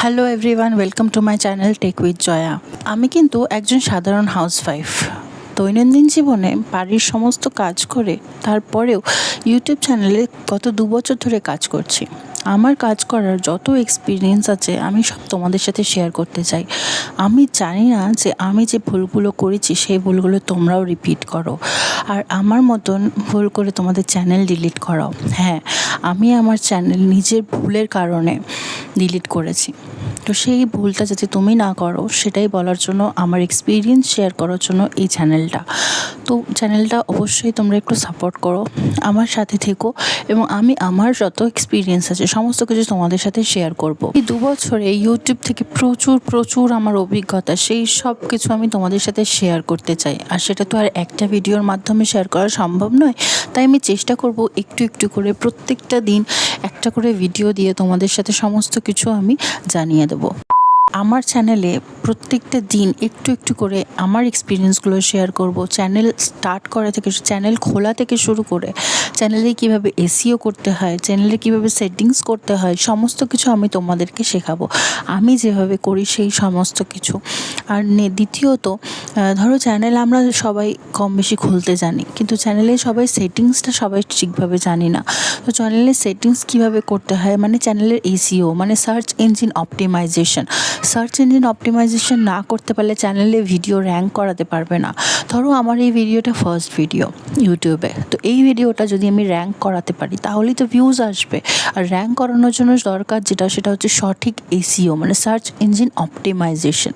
Hello everyone, welcome to my channel tech with Jaya. আমি কিন্তু একজন সাধারণ হাউসওয়াইফ। দৈনন্দিন জীবনে বাড়ির সমস্ত কাজ করে তারপরেও ইউটিউব চ্যানেলে গত 2 বছর ধরে কাজ করছি। আমার কাজ করার যত এক্সপিরিয়েন্স আছে আমি সব তোমাদের সাথে শেয়ার করতে চাই। আমি জানি না যে আমি যে ভুলগুলো করেছি সেই ভুলগুলো তোমরাও রিপিট করো আর আমার মতন ভুল করে তোমাদের চ্যানেল ডিলিট করাও। হ্যাঁ, আমি আমার চ্যানেল নিজের ভুলের কারণে ডিলিট করেছি। তো সেই ভুলটা যাতে তুমি না করো সেটাই বলার জন্য, আমার এক্সপিরিয়েন্স শেয়ার করার জন্য এই চ্যানেলটা। তো চ্যানেলটা অবশ্যই তোমরা একটু সাপোর্ট করো, আমার সাথে থেকো এবং আমি আমার যত এক্সপিরিয়েন্স আছে সমস্ত কিছু তোমাদের সাথে শেয়ার করব। এই 2 বছরে ইউটিউব থেকে প্রচুর আমার অভিজ্ঞতা, সেই সব কিছু আমি তোমাদের সাথে শেয়ার করতে চাই। আর সেটা তো আর একটা ভিডিওর মাধ্যমে শেয়ার করা সম্ভব নয়, তাই আমি চেষ্টা করব একটু করে প্রত্যেকটা দিন একটা করে ভিডিও দিয়ে তোমাদের সাথে সমস্ত কিছু আমি জানিয়ে দেবো। আমার চ্যানেলে প্রত্যেকটা দিন একটু করে আমার এক্সপিরিয়েন্সগুলো শেয়ার করব। চ্যানেল স্টার্ট করা থেকে, চ্যানেল খোলা থেকে শুরু করে চ্যানেলে কীভাবে এসইও করতে হয়, চ্যানেলে কীভাবে সেটিংস করতে হয়, সমস্ত কিছু আমি তোমাদেরকে শেখাবো, আমি যেভাবে করি সেই সমস্ত কিছু। আর দ্বিতীয়ত, ধরো চ্যানেল আমরা সবাই কম বেশি খুলতে জানি, কিন্তু চ্যানেলে সবাই সেটিংসটা সবাই ঠিকভাবে জানি না। তো চ্যানেলের সেটিংস কীভাবে করতে হয়, মানে চ্যানেলের এসইও মানে search engine optimization. Search engine optimization না করতে পারলে চ্যানেলে ভিডিও র্যাঙ্ক করাতে পারবে না। ধরো আমার এই ভিডিওটা ফার্স্ট ভিডিও ইউটিউবে, তো এই ভিডিওটা যদি আমি র্যাঙ্ক করাতে পারি তাহলেই তো ভিউজ আসবে। আর র্যাঙ্ক করানোর জন্য দরকার সেটা হচ্ছে সঠিক এসইও মানে সার্চ ইঞ্জিন অপটিমাইজেশন,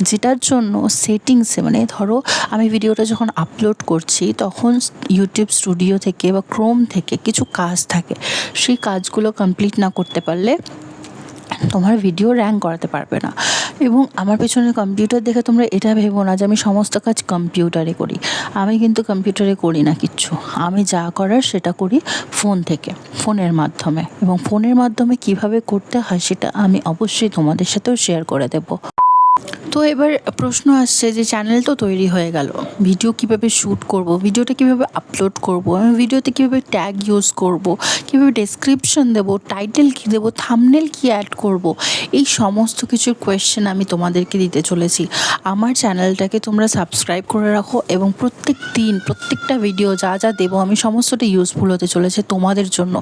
যেটার জন্য সেটিংসে, মানে ধরো আমি ভিডিওটা যখন আপলোড করছি তখন ইউটিউব স্টুডিও থেকে বা ক্রোম থেকে কিছু কাজ থাকে, সেই কাজগুলো কমপ্লিট না করতে পারলে তোমার ভিডিও র্যাঙ্ক করাতে পারবে না। এবং আমার পেছনে কম্পিউটার দেখে তোমরা এটা ভেবো না যে আমি সমস্ত কাজ কম্পিউটারে করি। আমি কিন্তু কম্পিউটারে করি না কিচ্ছু, আমি যা করার সেটা করি ফোন থেকে, ফোনের মাধ্যমে। এবং ফোনের মাধ্যমে কিভাবে করতে হয় সেটা আমি অবশ্যই তোমাদের সাথেও শেয়ার করে দেবো। তো এবার প্রশ্ন আসছে যে চ্যানেল তো তৈরি হয়ে গেল, ভিডিও কিভাবে শ্যুট করব, ভিডিওটা কিভাবে আপলোড করব, আমি ভিডিওতে কীভাবে ট্যাগ ইউজ করব, কীভাবে ডেসক্রিপশন দেবো, টাইটেল কী দেবো, থাম্বনেল কী অ্যাড করব, এই সমস্ত কিছুর কোয়েশ্চেন আমি তোমাদেরকে দিতে চলেছি। আমার চ্যানেলটাকে তোমরা সাবস্ক্রাইব করে রাখো এবং প্রত্যেক দিন প্রত্যেকটা ভিডিও যা দেবো আমি সমস্তটা ইউজফুল হতে চলেছে তোমাদের জন্য,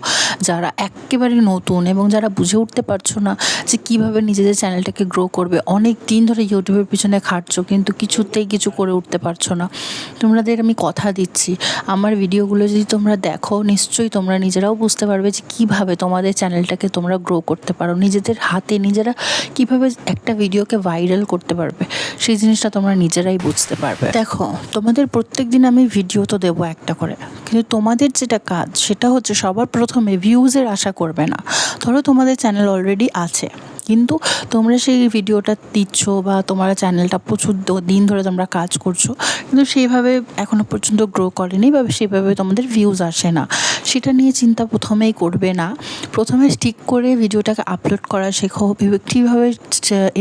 যারা একেবারে নতুন এবং যারা বুঝে উঠতে পারছো না যে কীভাবে নিজেদের চ্যানেলটাকে গ্রো করবে। অনেক দিন ধরে ইউটিউবের পিছনে খাটছো কিন্তু কিছুতেই কিছু করে উঠতে পারছো না। তোমাদের আমি কথা দিচ্ছি, আমার ভিডিওগুলো যদি তোমরা দেখো নিশ্চয়ই তোমরা নিজেরাও বুঝতে পারবে যে কীভাবে তোমাদের চ্যানেলটাকে তোমরা গ্রো করতে পারো, নিজেদের হাতে নিজেরা কীভাবে একটা ভিডিওকে ভাইরাল করতে পারবে, সেই জিনিসটা তোমরা নিজেরাই বুঝতে পারবে। দেখো, তোমাদের প্রত্যেক দিন আমি ভিডিও তো দেবো একটা করে, কিন্তু তোমাদের যেটা কাজ সেটা হচ্ছে সবার প্রথমে ভিউজের আশা করবে না। ধরো তোমাদের চ্যানেল অলরেডি আছে কিন্তু তোমরা সেই ভিডিওটা দিচ্ছ বা তোমরা চ্যানেলটা প্রচুর দিন ধরে তোমরা কাজ করছো কিন্তু সেইভাবে এখনও পর্যন্ত গ্রো করেনি বা সেভাবে তোমাদের ভিউজ আসে না, সেটা নিয়ে চিন্তা প্রথমেই করবে না। প্রথমে ঠিক করে ভিডিওটাকে আপলোড করা শেখো, কীভাবে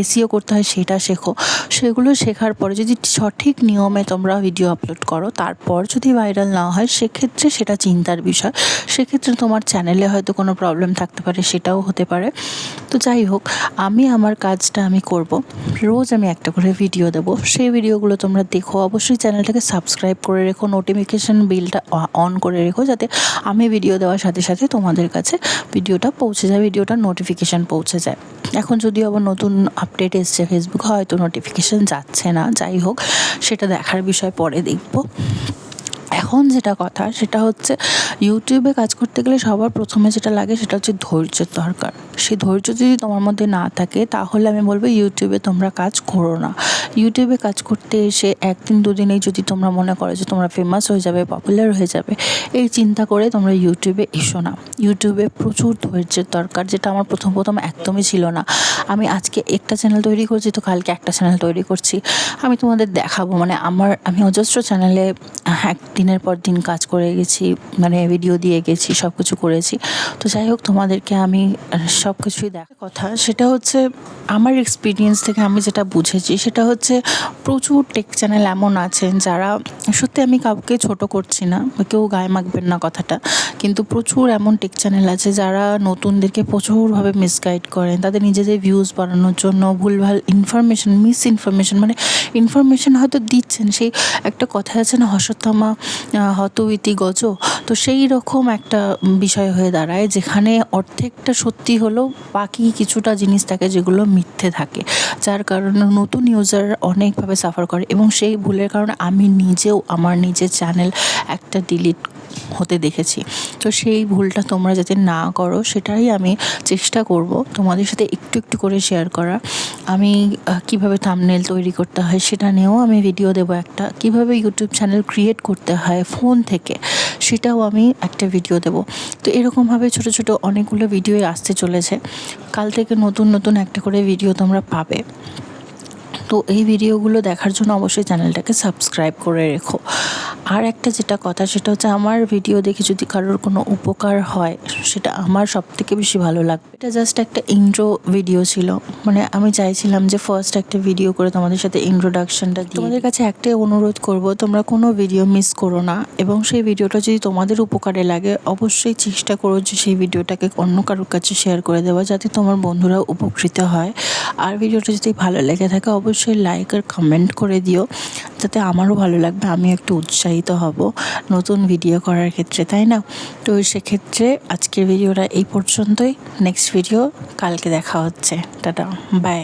এসইও করতে হয় সেটা শেখো। সেগুলো শেখার পরে যদি সঠিক নিয়মে তোমরা ভিডিও আপলোড করো, তারপর যদি ভাইরাল না হয় সেক্ষেত্রে সেটা চিন্তার বিষয়, সেক্ষেত্রে তোমার চ্যানেলে হয়তো কোনো প্রবলেম থাকতে পারে, সেটাও হতে পারে। তো যাই হোক, আমি আমার কাজটা আমি করব, রোজ আমি একটা করে ভিডিও দেবো, সেই ভিডিওগুলো তোমরা দেখো। অবশ্যই চ্যানেলটাকে সাবস্ক্রাইব করে রেখো, নোটিফিকেশান বেলটা অন করে রেখো, যাতে আমি ভিডিও দেওয়ার সাথে সাথে তোমাদের কাছে ভিডিওটা পৌঁছে যায়, ভিডিওটার নোটিফিকেশান পৌঁছে যায়। এখন যদিও আবার নতুন আপডেট এসছে ফেসবুক, হয়তো নোটিফিকেশান যাচ্ছে না, যাই হোক সেটা দেখার বিষয়, পরে দেখব। এখন যেটা কথা সেটা হচ্ছে ইউটিউবে কাজ করতে গেলে সবার প্রথমে যেটা লাগে সেটা হচ্ছে ধৈর্যের দরকার। সেই ধৈর্য যদি তোমার মধ্যে না থাকে তাহলে আমি বলবো ইউটিউবে তোমরা কাজ করো না। ইউটিউবে কাজ করতে এসে একদিন দুদিনেই যদি তোমরা মনে করো যে তোমরা ফেমাস হয়ে যাবে, পপুলার হয়ে যাবে, এই চিন্তা করে তোমরা ইউটিউবে এসো না। ইউটিউবে প্রচুর ধৈর্যের দরকার, যেটা আমার প্রথম একদমই ছিল না। আমি আজকে একটা চ্যানেল তৈরি করছি তো কালকে একটা চ্যানেল তৈরি করছি, আমি তোমাদের দেখাবো। মানে আমি অজস্র চ্যানেলে দিনের পর দিন কাজ করে গেছি, মানে ভিডিও দিয়ে গেছি, সব কিছু করেছি। তো যাই হোক, তোমাদেরকে আমি সব কিছুই দেখার কথা সেটা হচ্ছে আমার এক্সপিরিয়েন্স থেকে আমি যেটা বুঝেছি সেটা হচ্ছে প্রচুর টেক চ্যানেল এমন আছেন যারা, সত্যি আমি কাউকে ছোট করছি না বা কেউ গায়ে মাখবেন না কথাটা, কিন্তু প্রচুর এমন টেক চ্যানেল আছে যারা নতুনদেরকে প্রচুরভাবে মিসগাইড করেন তাদের নিজেদের ভিউজ বাড়ানোর জন্য। ভুলভাল ইনফরমেশন, মিস ইনফরমেশন, মানে ইনফরমেশন হয়তো দিচ্ছেন, সেই একটা কথা আছে না, হর্ষত্বমা হত ইতি গজ, তো সেই রকম একটা বিষয় হয়ে দাঁড়ায় যেখানে অর্ধেকটা সত্যি হলেও বাকি কিছুটা জিনিস থাকে যেগুলো মিথ্যে থাকে, যার কারণে নতুন ইউজার অনেকভাবে সাফার করে। এবং সেই ভুলের কারণে আমি নিজেও আমার নিজের চ্যানেল একটা ডিলিট হতে দেখেছি। তো সেই ভুলটা তোমরা যাতে না করো সেটাই আমি চেষ্টা করব তোমাদের সাথে একটু একটু করে শেয়ার করা। আমি কিভাবে থাম্বনেল তৈরি করতে হয় সেটা নিয়েও আমি ভিডিও দেবো একটা, কিভাবে ইউটিউব চ্যানেল ক্রিয়েট করতে হয় ফোন থেকে সেটাও আমি একটা ভিডিও দেবো। তো এরকমভাবে ছোটো ছোটো অনেকগুলো ভিডিওই আসতে চলেছে। কাল থেকে নতুন নতুন একটা করে ভিডিও তোমরা পাবে। তো এই ভিডিওগুলো দেখার জন্য অবশ্যই চ্যানেলটাকে সাবস্ক্রাইব করে রেখো। আর একটা যেটা কথা সেটা হচ্ছে আমার ভিডিও দেখে যদি কারোর কোনো উপকার হয় সেটা আমার সবথেকে বেশি ভালো লাগবে। এটা জাস্ট একটা ইন্ট্রো ভিডিও ছিল, মানে আমি চাইছিলাম যে ফার্স্ট একটা ভিডিও করে তোমাদের সাথে ইন্ট্রোডাকশনটা দিই। তোমাদের কাছে একটাই অনুরোধ করব, তোমরা কোনো ভিডিও মিস করো না, এবং সেই ভিডিওটা যদি তোমাদের উপকারে লাগে অবশ্যই চেষ্টা করো যে সেই ভিডিওটাকে অন্য কারোর কাছে শেয়ার করে দেওয়া, যাতে তোমার বন্ধুরাও উপকৃত হয়। আর ভিডিওটা যদি ভালো লেগে থাকে অবশ্যই লাইক আর কমেন্ট করে দিও, যাতে আমারও ভালো লাগবে, আমি একটু উৎসাহিত হব নতুন ভিডিও করার ক্ষেত্রে, তাই না? তো সেক্ষেত্রে আজকের ভিডিওটা এই পর্যন্তই। নেক্সট ভিডিও কালকে দেখা হচ্ছে। Tata, by.